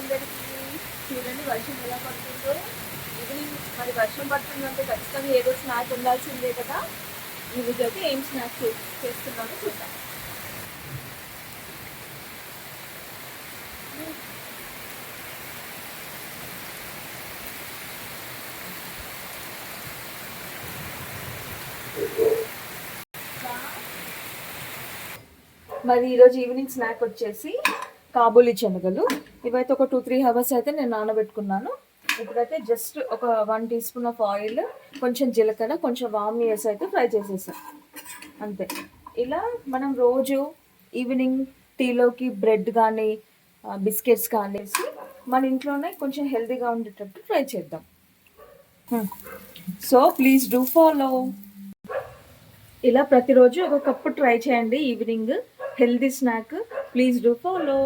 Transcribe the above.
అందరికీ. చూడండి వర్షం ఎలా పడుతుందో. ఈవినింగ్ మరి వర్షం పడుతుందంటే ఖచ్చితంగా ఏదో స్నాక్ ఉండాల్సిందే కదా. ఈరోజు అయితే ఏం స్నాక్ చేస్తున్నామో చూద్దాం. మరి ఈరోజు ఈవినింగ్ స్నాక్ వచ్చేసి కాబూలీ శనగలు. ఇవైతే ఒక 2-3 అవర్స్ అయితే నేను నానబెట్టుకున్నాను. ఇప్పుడైతే జస్ట్ ఒక 1 టీ స్పూన్ ఆఫ్ ఆయిల్, కొంచెం జీలకర్ర, కొంచెం వామ్ వేసి అయితే ఫ్రై చేసేసాం అంతే. ఇలా మనం రోజు ఈవినింగ్ టీలోకి బ్రెడ్ కానీ బిస్కెట్స్ కానీ వేసి మన ఇంట్లోనే కొంచెం హెల్తీగా ఉండేటట్టు ట్రై చేద్దాం. So please do follow. ఇలా ప్రతిరోజు ఒక కప్పు ట్రై చేయండి evening healthy snack. Please do follow.